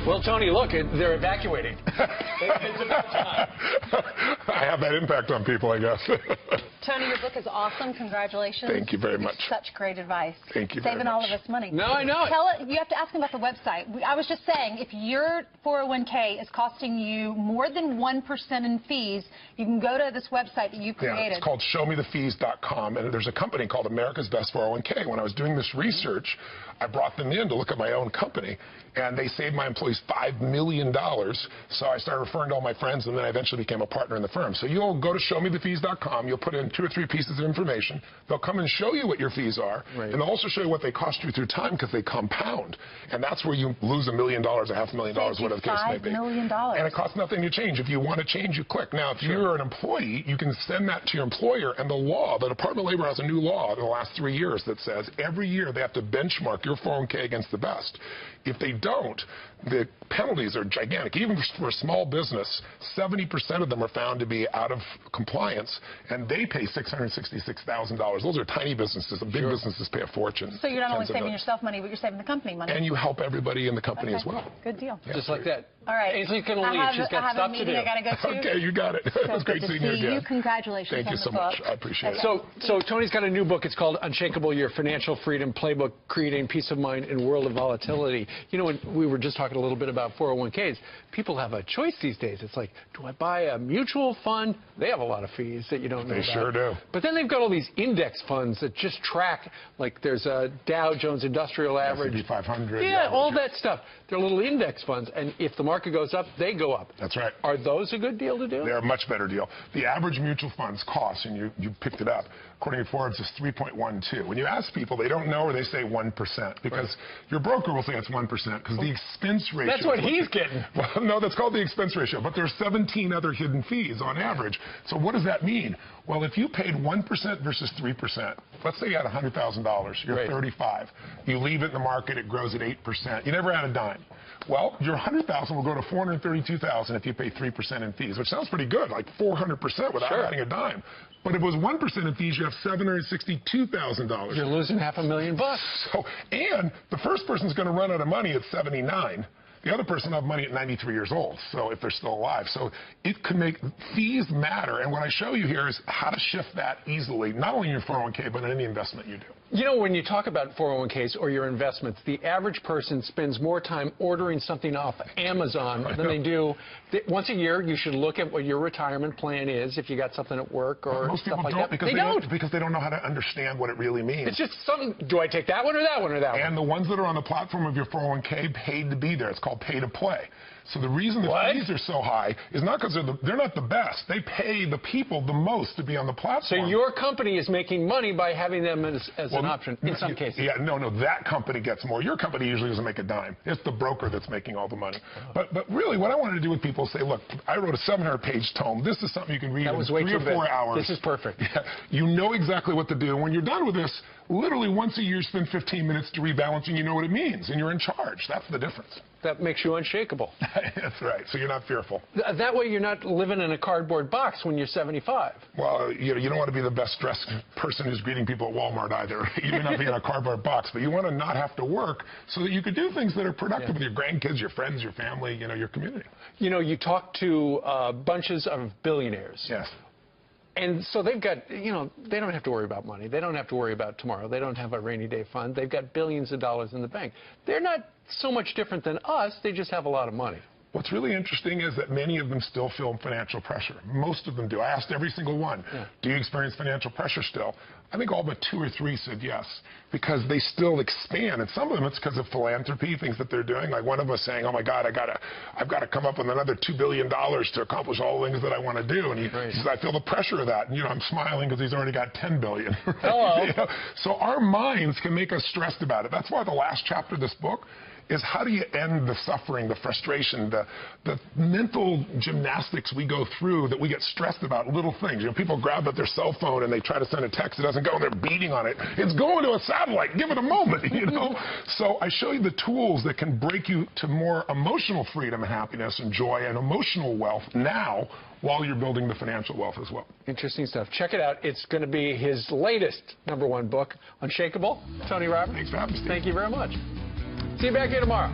Well, Tony, look, they're evacuating. It's about time. I have that impact on people, I guess. Tony, your book is awesome. Congratulations. Thank you very much. Such great advice. Thank you very Saving much. all of us money. No, I know. You have to ask them about the website. I was just saying, if your 401k is costing you more than 1% in fees, you can go to this website that you created. Yeah, it's called showmethefees.com, and there's a company called America's Best 401k. When I was doing this research, I brought them in to look at my own company, and they saved my employees $5 million. So I started referring to all my friends, and then I eventually became a partner in the firm. So you'll go to showmethefees.com. You'll put in 2 or 3 pieces of information. They'll come and show you what your fees are, right. and they'll also show you what they cost you through time because they compound. And that's where you lose $1 million, $500,000, whatever the case may be. $5 million. And it costs nothing to change. If you want to change, you click. Now, if you're an employee, you can send that to your employer, and the Department of Labor has a new law in the last 3 years that says every year they have to benchmark your 401k against the best. If they don't, the penalties are gigantic. Even for a small business, 70% of them are found to be out of compliance, and they pay $666,000. Those are tiny businesses. The big businesses pay a fortune. So you're not only saving yourself money, but you're saving the company money. And you help everybody in the company as well. Good deal. Yeah, just like that. All right. Ainsley can leave. She's got stuff to do. I got to go to. Okay, you got it. It was great seeing you again. Congratulations. Thank you so much. I appreciate it. So Tony's got a new book. It's called Unshakable: Your Financial Freedom Playbook, Creating Peace of Mind in a World of Volatility. You know, when we were just talking a little bit about 401ks, people have a choice these days. It's like, do I buy a mutual fund? They have a lot of fees that you don't know about. They sure do. But then they've got all these index funds that just track, like there's a Dow Jones Industrial Average. S&P 500. Yeah, all that stuff. They're little index funds, and if the market goes up, they go up. That's right. Are those a good deal to do? They're a much better deal. The average mutual fund's cost, and you picked it up, according to Forbes, is 3.12. When you ask people, they don't know, or they say 1%, because your broker will say it's 1%, because the expense ratio... That's what he's getting. Well, no, that's called the expense ratio, but there's 17 other hidden fees on average. So what does that mean? Well, if you paid 1% versus 3%, let's say you had $100,000, you're 35. You leave it in the market, it grows at 8%. You never had a dime. Well, your $100,000 will go to $432,000 if you pay 3% in fees, which sounds pretty good, like 400% without adding a dime. But if it was 1% in fees, you have $762,000. You're losing $500,000. So, and the first person's going to run out of money at 79. The other person will have money at 93 years old, so if they're still alive. So it could make fees matter. And what I show you here is how to shift that easily, not only in your 401k, but in any investment you do. You know, when you talk about 401ks or your investments, the average person spends more time ordering something off Amazon than they do. Once a year, you should look at what your retirement plan is if you got something at work or most stuff people like don't, that. because they don't know how to understand what it really means. It's just something, do I take that one or that one or that one? And the ones that are on the platform of your 401k paid to be there. It's called pay to play. So the reason the fees are so high is not because they're not the best. They pay the people the most to be on the platform. So your company is making money by having them as an option in some cases. Yeah, no, that company gets more. Your company usually doesn't make a dime. It's the broker that's making all the money. But really, what I wanted to do with people is say, look, I wrote a 700-page tome. This is something you can read in 3 or 4 hours. This is perfect. Yeah, you know exactly what to do. When you're done with this, literally once a year, spend 15 minutes to rebalance, and you know what it means, and you're in charge. That's the difference. That makes you unshakable. That's right. So you're not fearful. That way you're not living in a cardboard box when you're 75. Well, you don't want to be the best dressed person who's greeting people at Walmart either. You may not be in a cardboard box, but you want to not have to work so that you can do things that are productive with your grandkids, your friends, your family, your community. You know, you talk to bunches of billionaires. Yes. And so they've got, they don't have to worry about money. They don't have to worry about tomorrow. They don't have a rainy day fund. They've got billions of dollars in the bank. They're not so much different than us. They just have a lot of money. What's really interesting is that many of them still feel financial pressure. Most of them do. I asked every single one, do you experience financial pressure still? I think all but 2 or 3 said yes, because they still expand. And some of them, it's because of philanthropy, things that they're doing. Like one of us saying, oh, my God, I've got to come up with another $2 billion to accomplish all the things that I want to do. And he says, I feel the pressure of that. And, I'm smiling because he's already got $10 billion. Hello. So our minds can make us stressed about it. That's why the last chapter of this book is how do you end the suffering, the frustration, the mental gymnastics we go through that we get stressed about little things. People grab at their cell phone and they try to send a text, it doesn't go, and they're beating on it. It's going to a satellite. Give it a moment, So I show you the tools that can break you to more emotional freedom and happiness and joy and emotional wealth now while you're building the financial wealth as well. Interesting stuff. Check it out. It's going to be his latest #1 book, Unshakable. Tony Robbins. Thanks for having me, Steve. Thank you very much. See you back here tomorrow.